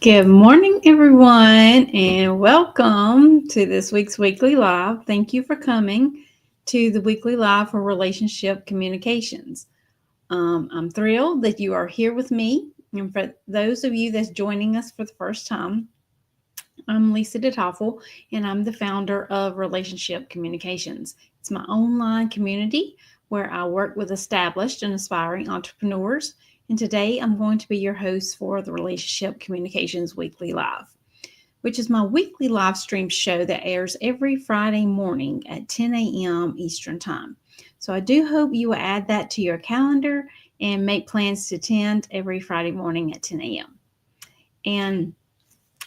Good morning, everyone, and welcome to this week's Weekly Live. Thank you for coming to the Weekly Live for Relationship Communications. I'm thrilled that you are here with me. And for those of you that's joining us for the first time, I'm Lisa DeToffel, and I'm the founder of Relationship Communications. It's my online community where I work with established and aspiring entrepreneurs. And today I'm going to be your host for the Relationship Communications Weekly Live, which is my weekly live stream show that airs every Friday morning at 10 a.m. Eastern Time. So I do hope you will add that to your calendar and make plans to attend every Friday morning at 10 a.m. And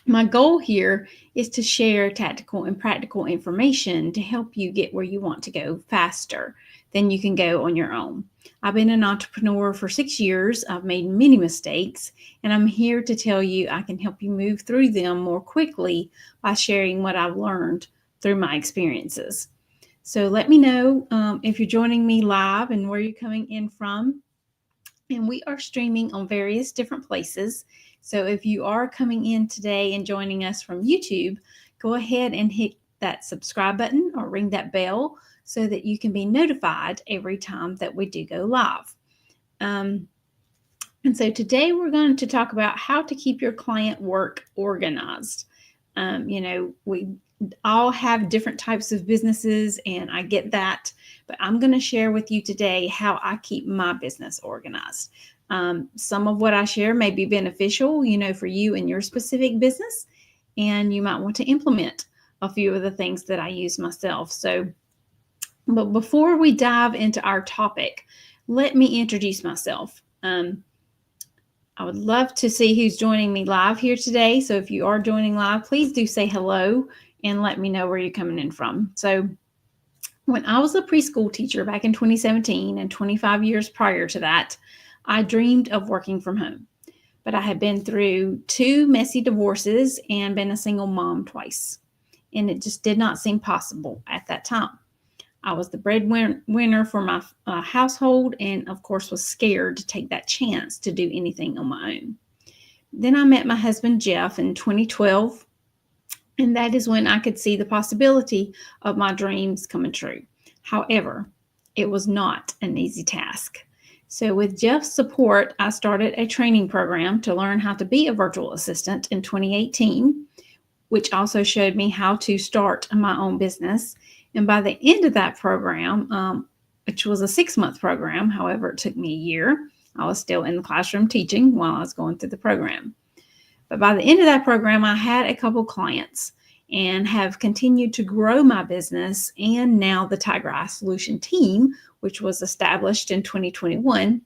my goal here is to share tactical and practical information to help you get where you want to go faster than you can go on your own. I've been an entrepreneur for 6 years. I've made many mistakes, and I'm here to tell you I can help you move through them more quickly by sharing what I've learned through my experiences. So let me know if you're joining me live and where you're coming in from. And we are streaming on various different places. So if you are coming in today and joining us from YouTube, go ahead and hit that subscribe button or ring that bell so that you can be notified every time that we do go live. And so today we're going to talk about how to keep your client work organized. We all have different types of businesses, and I get that, but I'm going to share with you today how I keep my business organized. Some of what I share may be beneficial, for you and your specific business, and you might want to implement a few of the things that I use myself. But before we dive into our topic, let me introduce myself. I would love to see who's joining me live here today. So if you are joining live, please do say hello and let me know where you're coming in from. So when I was a preschool teacher back in 2017 and 25 years prior to that, I dreamed of working from home. But I had been through 2 messy divorces and been a single mom twice. And it just did not seem possible at that time. I was the breadwinner for my household and, of course, was scared to take that chance to do anything on my own. Then I met my husband, Jeff, in 2012, and that is when I could see the possibility of my dreams coming true. However, it was not an easy task. So with Jeff's support, I started a training program to learn how to be a virtual assistant in 2018, which also showed me how to start my own business. And by the end of that program, which was a 6-month program, however, it took me a year. I was still in the classroom teaching while I was going through the program. But by the end of that program, I had a couple clients and have continued to grow my business, and now the Tiger Eye Solution team, which was established in 2021,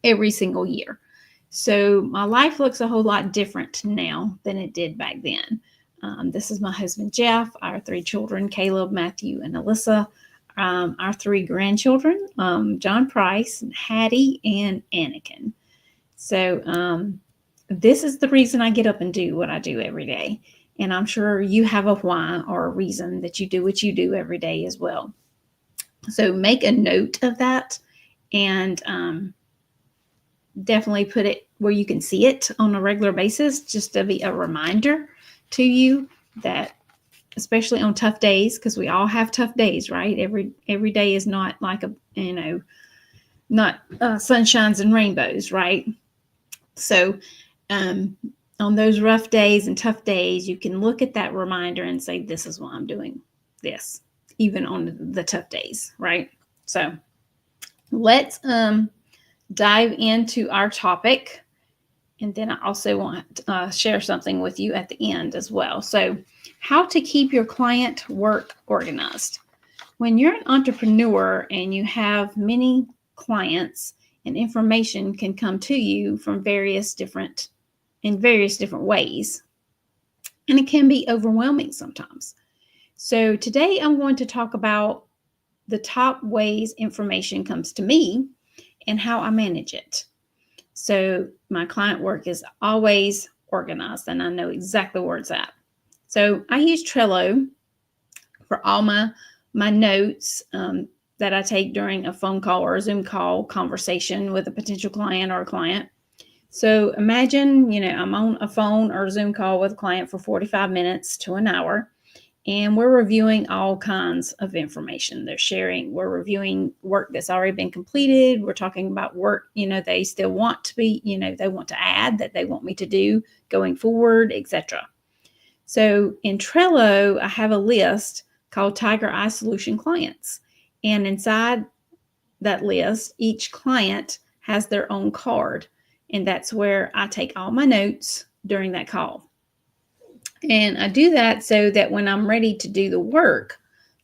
every single year. So my life looks a whole lot different now than it did back then. This is my husband, Jeff, our 3 children, Caleb, Matthew, and Alyssa, our 3 grandchildren, John Price, and Hattie, and Anakin. So this is the reason I get up and do what I do every day. And I'm sure you have a why or a reason that you do what you do every day as well. So make a note of that and definitely put it where you can see it on a regular basis, just to be a reminder to you that, especially on tough days, because we all have tough days, right? Every day is not like not sunshines and rainbows, right? So on those rough days and tough days, you can look at that reminder and say, this is why I'm doing this, even on the tough days, right? So let's dive into our topic. And then I also want to share something with you at the end as well. So how to keep your client work organized. When you're an entrepreneur and you have many clients, and information can come to you from various different ways, and it can be overwhelming sometimes. So today I'm going to talk about the top ways information comes to me and how I manage it. So my client work is always organized, and I know exactly where it's at. So I use Trello for all my notes that I take during a phone call or a Zoom call conversation with a potential client or a client. So imagine, I'm on a phone or Zoom call with a client for 45 minutes to an hour, and we're reviewing all kinds of information they're sharing. We're reviewing work that's already been completed. We're talking about work, they still want to be, they want to add that they want me to do going forward, etc. So in Trello, I have a list called Tiger Eye Solution Clients. And inside that list, each client has their own card. And that's where I take all my notes during that call. And I do that so that when I'm ready to do the work,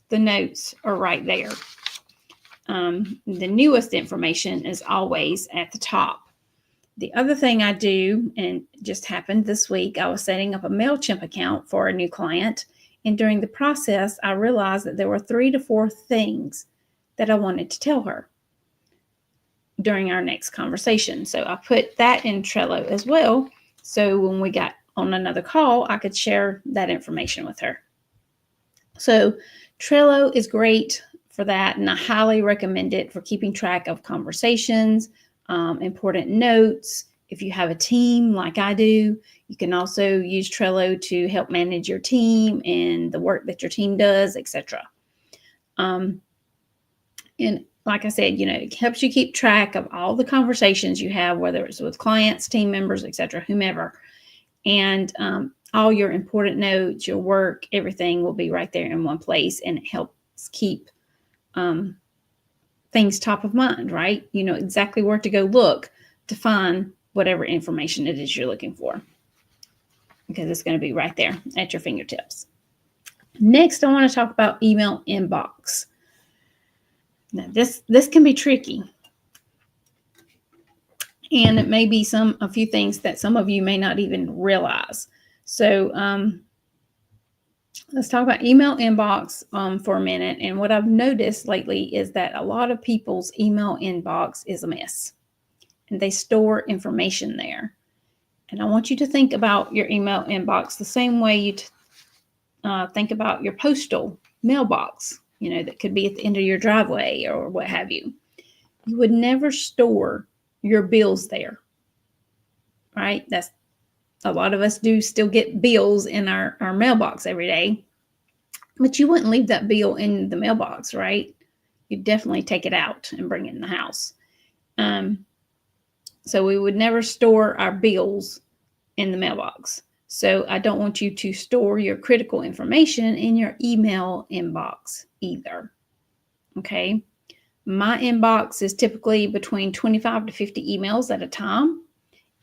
the notes are right there. The newest information is always at the top. The other thing I do, and just happened this week, I was setting up a MailChimp account for a new client. And during the process, I realized that there were 3 to 4 things that I wanted to tell her during our next conversation. So I put that in Trello as well. So when we got on another call, I could share that information with her. So Trello is great for that, and I highly recommend it for keeping track of conversations, important notes. If you have a team like I do, you can also use Trello to help manage your team and the work that your team does, etc. And like I said, it helps you keep track of all the conversations you have, whether it's with clients, team members, etc., whomever. And all your important notes, your work, everything will be right there in one place, and it helps keep things top of mind, right? You know exactly where to go look to find whatever information it is you're looking for, because it's going to be right there at your fingertips. Next, I want to talk about email inbox. Now, this can be tricky, and it may be a few things that some of you may not even realize. So let's talk about email inbox for a minute. And what I've noticed lately is that a lot of people's email inbox is a mess, and they store information there. And I want you to think about your email inbox the same way you think about your postal mailbox, that could be at the end of your driveway or what have you. You would never store your bills there, right? That's a lot of us do still get bills in our mailbox every day, but you wouldn't leave that bill in the mailbox, right? You'd definitely take it out and bring it in the house. So we would never store our bills in the mailbox. So I don't want you to store your critical information in your email inbox either. Okay. My inbox is typically between 25 to 50 emails at a time,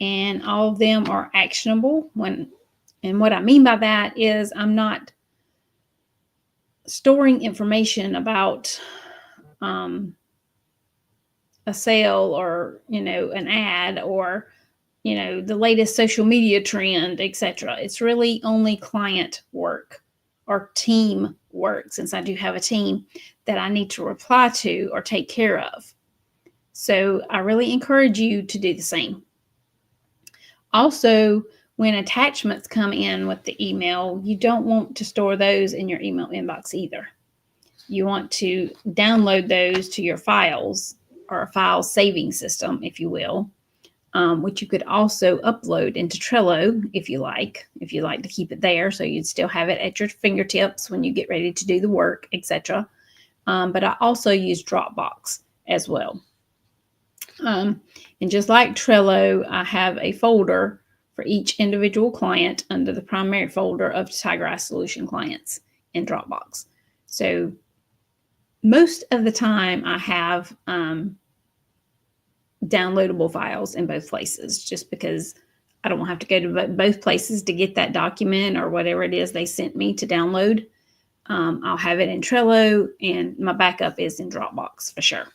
and all of them are actionable. And what I mean by that is I'm not storing information about a sale or, an ad or, the latest social media trend, etc. It's really only client work or team work, since I do have a team that I need to reply to or take care of. So I really encourage you to do the same. Also, when attachments come in with the email, you don't want to store those in your email inbox either. You want to download those to your files, or a file saving system, if you will, which you could also upload into Trello if you like to keep it there, so you'd still have it at your fingertips when you get ready to do the work, etc. But I also use Dropbox as well. And just like Trello, I have a folder for each individual client under the primary folder of Tiger Eye Solution Clients in Dropbox. So most of the time I have downloadable files in both places, just because I don't have to go to both places to get that document or whatever it is they sent me to download. I'll have it in Trello, and my backup is in Dropbox for sure.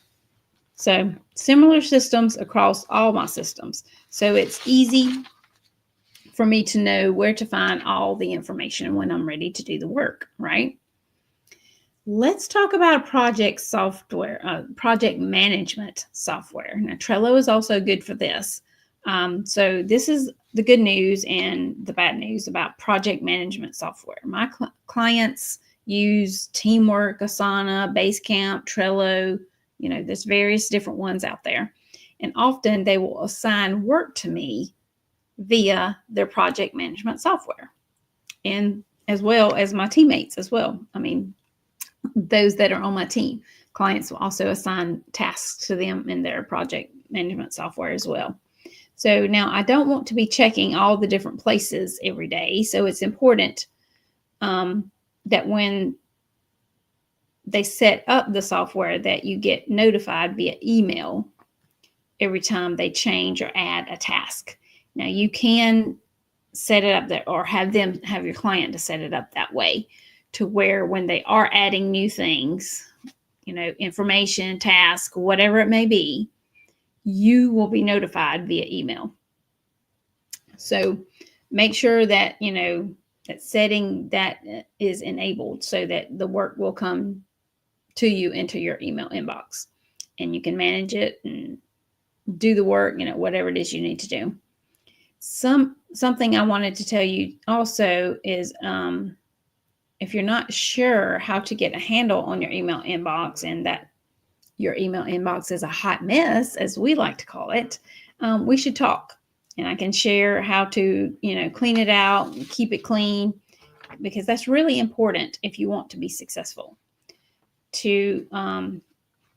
So similar systems across all my systems. So it's easy for me to know where to find all the information when I'm ready to do the work, right? Let's talk about project management software. Now, Trello is also good for this. So this is the good news and the bad news about project management software. My clients use Teamwork, Asana, Basecamp, Trello. There's various different ones out there. And often they will assign work to me via their project management software, and as well as my teammates as well. I mean, those that are on my team, clients will also assign tasks to them in their project management software as well. So now I don't want to be checking all the different places every day. So it's important that when they set up the software that you get notified via email every time they change or add a task. Now you can set it up there, or have your client to set it up that way, to where when they are adding new things, information, task, whatever it may be, you will be notified via email. So make sure that, that setting that is enabled so that the work will come to you into your email inbox, and you can manage it and do the work, whatever it is you need to do. Something I wanted to tell you also is, if you're not sure how to get a handle on your email inbox, and that your email inbox is a hot mess, as we like to call it, we should talk, and I can share how to, clean it out and keep it clean, because that's really important if you want to be successful, to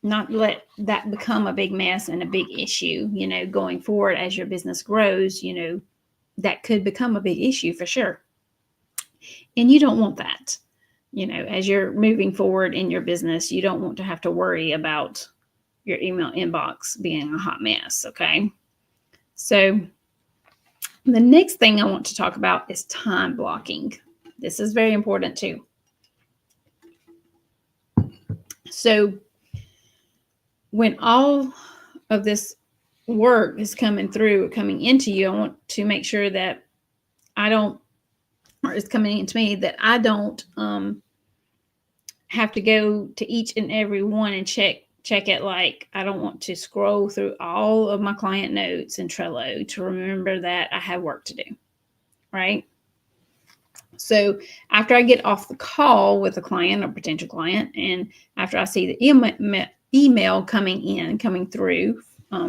not let that become a big mess and a big issue, going forward as your business grows. That could become a big issue for sure. And you don't want that. As you're moving forward in your business, you don't want to have to worry about your email inbox being a hot mess. Okay. So the next thing I want to talk about is time blocking. This is very important too. So when all of this work is coming into you, I want to make sure that it's coming into me, that I don't have to go to each and every one and check it. Like, I don't want to scroll through all of my client notes in Trello to remember that I have work to do, right? So after I get off the call with a client or potential client, and after I see the email coming through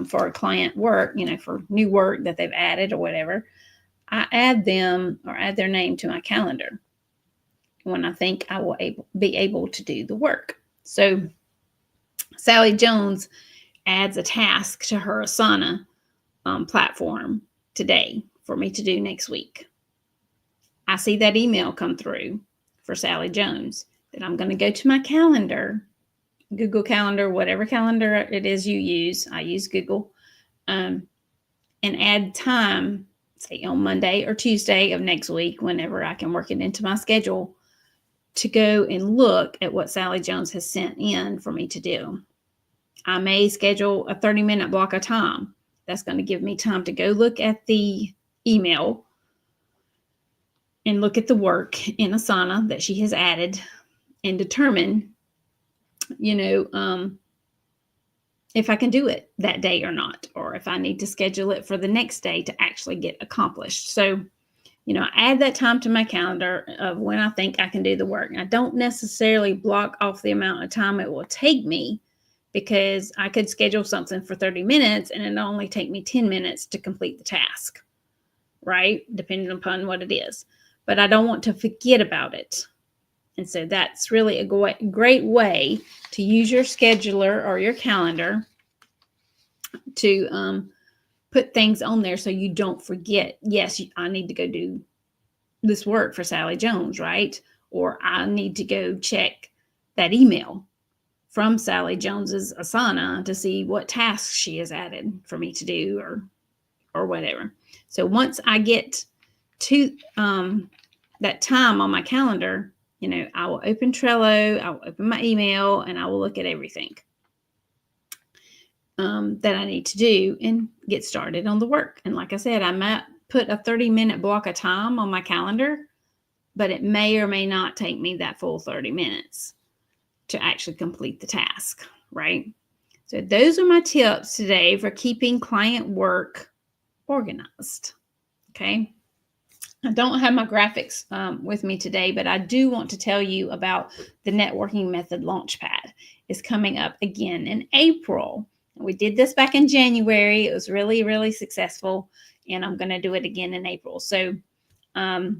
for a client work, for new work that they've added or whatever, I add them or add their name to my calendar when I think I will be able to do the work. So Sally Jones adds a task to her Asana platform today for me to do next week. I see that email come through for Sally Jones, that I'm going to go to my calendar, Google Calendar, whatever calendar it is you use. I use Google, and add time, say on Monday or Tuesday of next week, whenever I can work it into my schedule, to go and look at what Sally Jones has sent in for me to do. I may schedule a 30-minute block of time. That's going to give me time to go look at the email and look at the work in Asana that she has added, and determine, if I can do it that day or not, or if I need to schedule it for the next day to actually get accomplished. So, I add that time to my calendar of when I think I can do the work. I don't necessarily block off the amount of time it will take me, because I could schedule something for 30 minutes and it'll only take me 10 minutes to complete the task, right? Depending upon what it is. But I don't want to forget about it. And so that's really a great way to use your scheduler or your calendar to put things on there so you don't forget. Yes, I need to go do this work for Sally Jones, right? Or I need to go check that email from Sally Jones's Asana to see what tasks she has added for me to do, or whatever. So once I get to that time on my calendar, I will open Trello, I will open my email, and I will look at everything that I need to do and get started on the work. And like I said, I might put a 30-minute block of time on my calendar, but it may or may not take me that full 30 minutes to actually complete the task, right? So those are my tips today for keeping client work organized, okay? I don't have my graphics with me today, but I do want to tell you about the Networking Method Launchpad. It's coming up again in April. We did this back in January. It was really, really successful, and I'm going to do it again in April. So I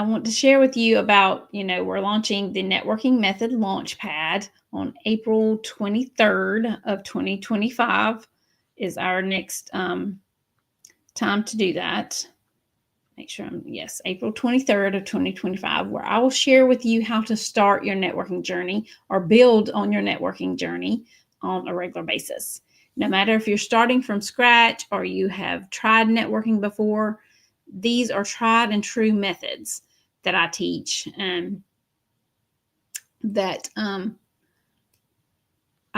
want to share with you about, we're launching the Networking Method Launchpad on April 23rd of 2025 is our next time to do that. Make sure yes, April 23rd of 2025, where I will share with you how to start your networking journey or build on your networking journey on a regular basis. No matter if you're starting from scratch or you have tried networking before, these are tried and true methods that I teach and that I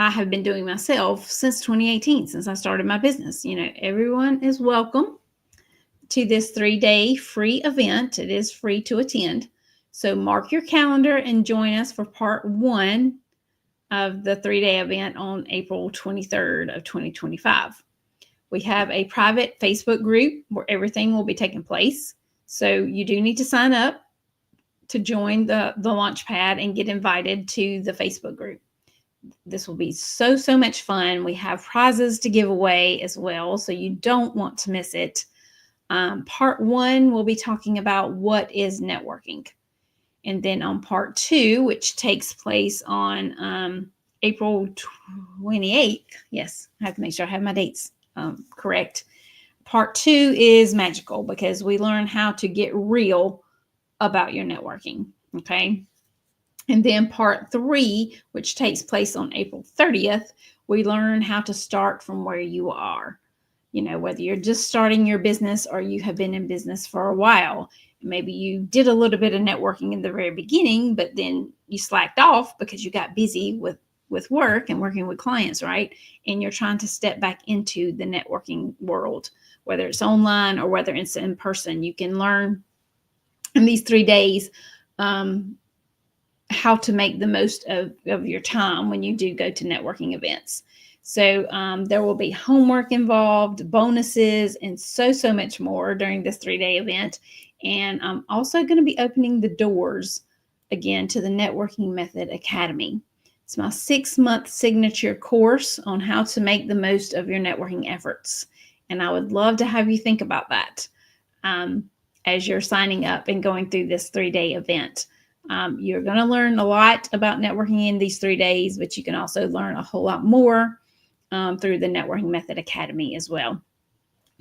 have been doing myself since 2018, since I started my business. Everyone is welcome to this 3-day free event. It is free to attend. So mark your calendar and join us for part 1 of the 3-day event on April 23rd of 2025. We have a private Facebook group where everything will be taking place. So you do need to sign up to join the Launchpad and get invited to the Facebook group. This will be so much fun. We have prizes to give away as well, so you don't want to miss it. Part 1, we'll be talking about what is networking. And then on part 2, which takes place on April 28th, yes, I have to make sure I have my dates correct. Part 2 is magical because we learn how to get real about your networking, okay? And then part 3, which takes place on April 30th, we learn how to start from where you are. Whether you're just starting your business or you have been in business for a while. Maybe you did a little bit of networking in the very beginning, but then you slacked off because you got busy with work and working with clients, right? And you're trying to step back into the networking world, whether it's online or whether it's in person. You can learn in these 3 days how to make the most of your time when you do go to networking events. So there will be homework involved, bonuses, and so much more during this 3-day event. And I'm also going to be opening the doors again to the Networking Method Academy. It's my 6-month signature course on how to make the most of your networking efforts. And I would love to have you think about that as you're signing up and going through this 3-day event. You're going to learn a lot about networking in these 3 days, but you can also learn a whole lot more through the Networking Method Academy as well.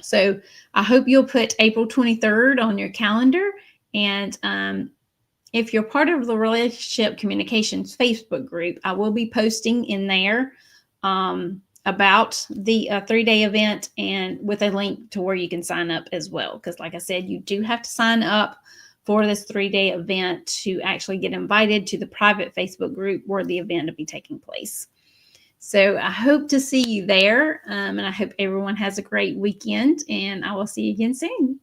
So I hope you'll put April 23rd on your calendar. And if you're part of the Relationship Communications Facebook group, I will be posting in there about the 3-day event and with a link to where you can sign up as well. Because like I said, you do have to sign up for this 3-day event to actually get invited to the private Facebook group where the event will be taking place. So I hope to see you there, and I hope everyone has a great weekend, and I will see you again soon.